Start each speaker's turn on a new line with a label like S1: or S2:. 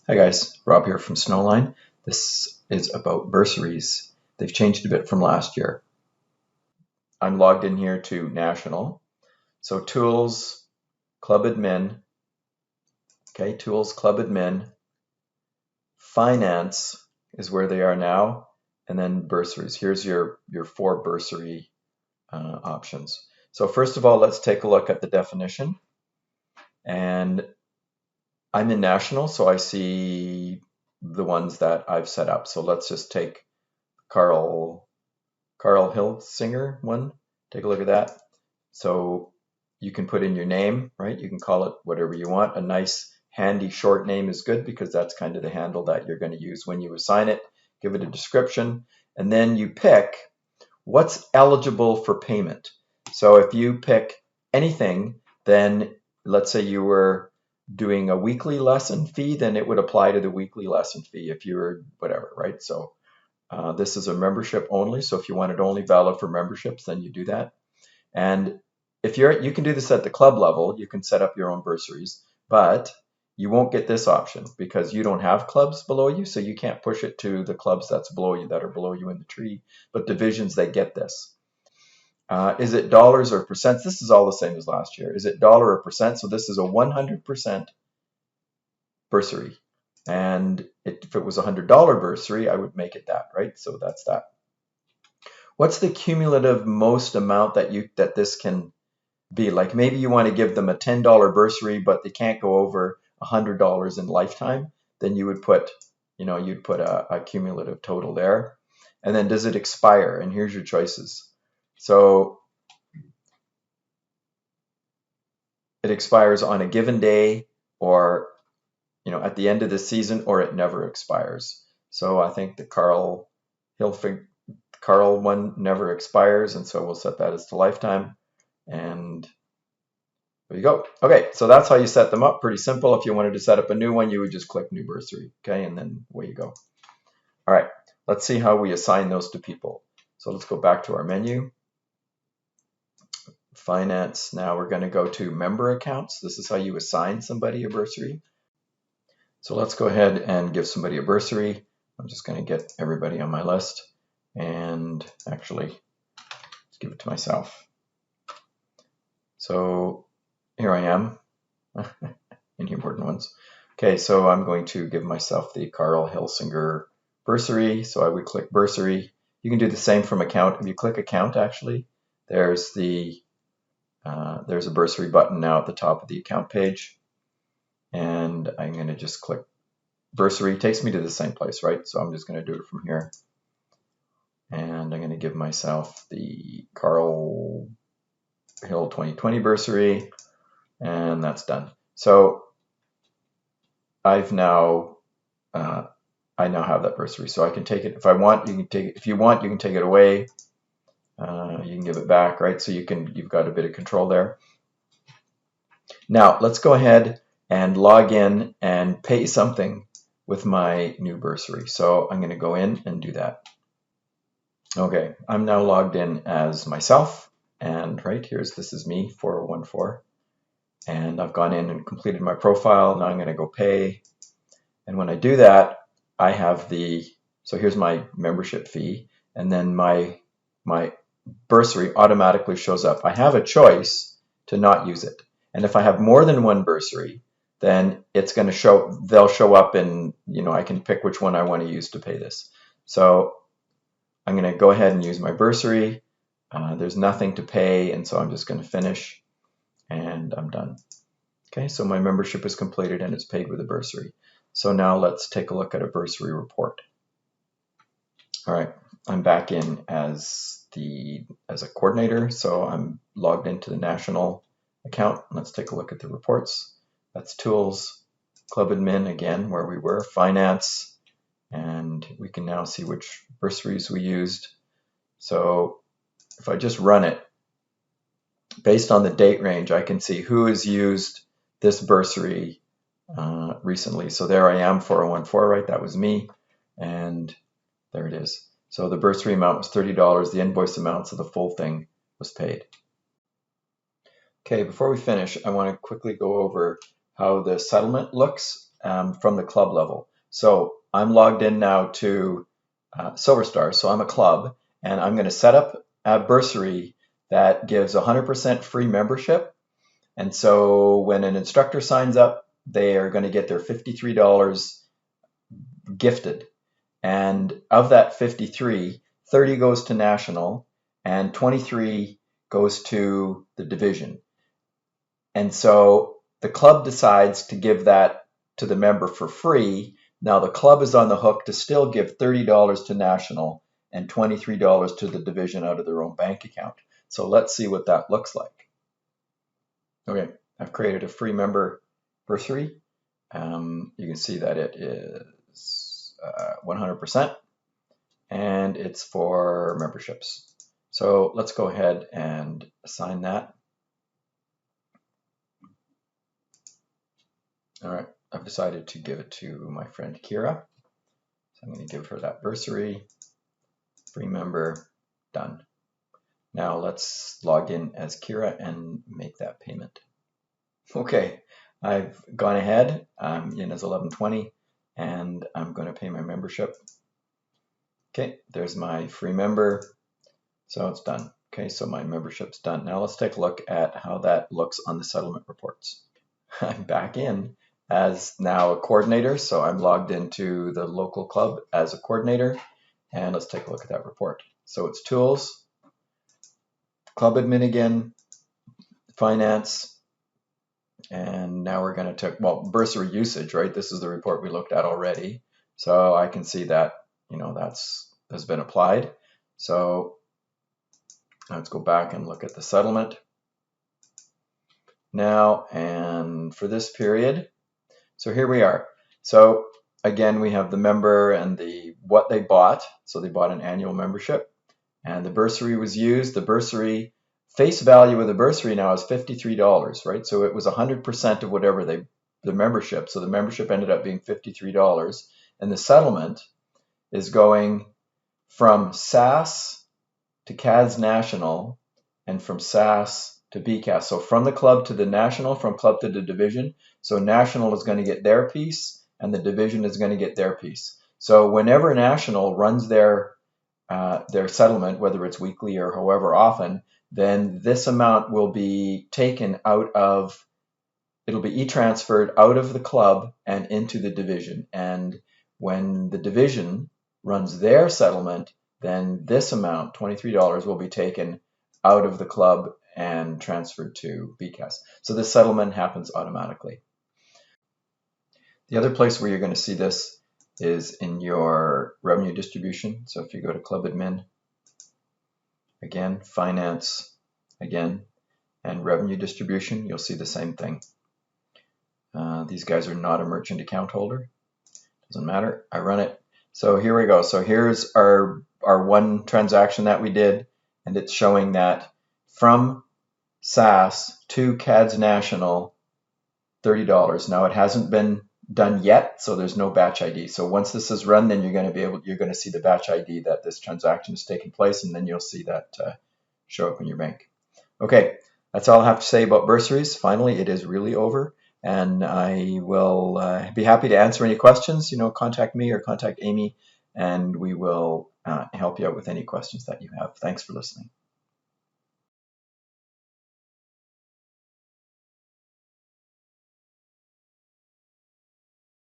S1: Hi guys, Rob here from Snowline. This is about bursaries. They've changed a bit from last year. I'm logged in here to National. So Tools, Club Admin, okay, Tools, Club Admin, Finance is where they are now, and then bursaries. Here's your four bursary options. So first of all, let's take a look at the definition. And I'm in National, so I see the ones that I've set up. So let's just take Carl Hilsinger one. Take a look at that. So you can put in your name, right? You can call it whatever you want. A nice handy short name is good because that's kind of the handle that you're going to use when you assign it. Give it a description, and then you pick what's eligible for payment. So if you pick anything, then let's say you were doing a weekly lesson fee, then it would apply to the weekly lesson fee if you were whatever, right? So this is a membership only, so if you want it only valid for memberships, then you do that. And if you can do this at the club level, you can set up your own bursaries, but you won't get this option because you don't have clubs below you, so you can't push it to the clubs that's below you, that are below you in the tree. But divisions, they get this. Is it dollars or percents? This is all the same as last year. Is it dollar or percent? So this is a 100% bursary. And if it was a $100 bursary, I would make it that, right? So that's that. What's the cumulative most amount that this can be? Like maybe you want to give them a $10 bursary, but they can't go over $100 in lifetime. Then you would put, you'd put a cumulative total there. And then does it expire? And here's your choices. So it expires on a given day, or at the end of the season, or it never expires. So I think the Carl one never expires, and so we'll set that as to lifetime. And there you go. Okay, so that's how you set them up. Pretty simple. If you wanted to set up a new one, you would just click New Bursary, okay, and then away you go. All right, let's see how we assign those to people. So let's go back to our menu. Finance. Now we're going to go to member accounts. This is how you assign somebody a bursary. So let's go ahead and give somebody a bursary. I'm just going to get everybody on my list, and actually let's give it to myself. So here I am in the important ones. Okay, so I'm going to give myself the Carl Hilsinger bursary. So I would click bursary. You can do the same from account. If you click account, actually, there's a bursary button now at the top of the account page. And I'm going to just click bursary. It takes me to the same place, right? So I'm just going to do it from here. And I'm going to give myself the Carl Hill 2020 bursary, and that's done. So I now have that bursary, so I can take it if I want. You can take it if you want. You can take it away. You can give it back, right? So you've got a bit of control there. Now let's go ahead and log in and pay something with my new bursary. So I'm going to go in and do that. Okay, I'm now logged in as myself, and right this is me, 4014, and I've gone in and completed my profile. Now I'm going to go pay, and when I do that, I have so here's my membership fee, and then my bursary automatically shows up. I have a choice to not use it, and if I have more than one bursary, then it's going to they'll show up, and I can pick which one I want to use to pay this. So I'm going to go ahead and use my bursary. There's nothing to pay, and so I'm just going to finish, and I'm done. Okay, so my membership is completed and it's paid with a bursary. So now let's take a look at a bursary report. All right, I'm back in as a coordinator, so I'm logged into the national account. Let's take a look at the reports. That's Tools, Club Admin again, where we were, Finance, and we can now see which bursaries we used. So if I just run it, based on the date range, I can see who has used this bursary recently. So there I am, 4014, right? That was me, and there it is. So the bursary amount was $30. The invoice amount, so the full thing was paid. Okay, before we finish, I want to quickly go over how the settlement looks from the club level. So I'm logged in now to Silver Star, so I'm a club, and I'm going to set up a bursary that gives 100% free membership. And so when an instructor signs up, they are going to get their $53 gifted. And of that 53, 30 goes to national and 23 goes to the division. And so the club decides to give that to the member for free. Now the club is on the hook to still give $30 to national and $23 to the division out of their own bank account. So let's see what that looks like. Okay, I've created a free member bursary. You can see that it is 100% and it's for memberships. So let's go ahead and assign that. All right, I've decided to give it to my friend Kira. So I'm going to give her that bursary, free member, done. Now let's log in as Kira and make that payment. Okay, I've gone ahead, I'm in as 1120, and I'm going to pay my membership. Okay, there's my free member, so it's done. Okay, so my membership's done. Now let's take a look at how that looks on the settlement reports. I'm back in as now a coordinator, so I'm logged into the local club as a coordinator, and let's take a look at that report. So it's tools, club admin again, finance, and now we're going to take, well, bursary usage, right? This is the report we looked at already, so I can see that, you know, has been applied. So let's go back and look at the settlement now, and for this period. So here we are. So again, we have the member and what they bought. So they bought an annual membership, and the bursary was used. The bursary face value of the bursary now is $53, right? So it was 100% of whatever the membership. So the membership ended up being $53, and the settlement is going from SAS to CADS National and from SAS to BCAS. So from the club to the national, from club to the division. So national is going to get their piece and the division is going to get their piece. So whenever national runs their settlement, whether it's weekly or however often, then this amount will be taken out of, it'll be e-transferred out of the club and into the division. And when the division runs their settlement, then this amount, $23, will be taken out of the club and transferred to BCAS. So this settlement happens automatically. The other place where you're going to see this is in your revenue distribution. So if you go to club admin, again, finance, again, and revenue distribution, you'll see the same thing. These guys are not a merchant account holder. Doesn't matter, I run it. So here we go. So here's our one transaction that we did, and it's showing that from SAS to CADS National, $30. Now it hasn't been done yet, so there's no batch ID. So once this is run, then you're going to see the batch ID that this transaction has taken place, and then you'll see that show up in your bank. Okay, that's all I have to say about bursaries. Finally, it is really over, and I will be happy to answer any questions. You know, contact me or contact Amy, and we will help you out with any questions that you have. Thanks for listening.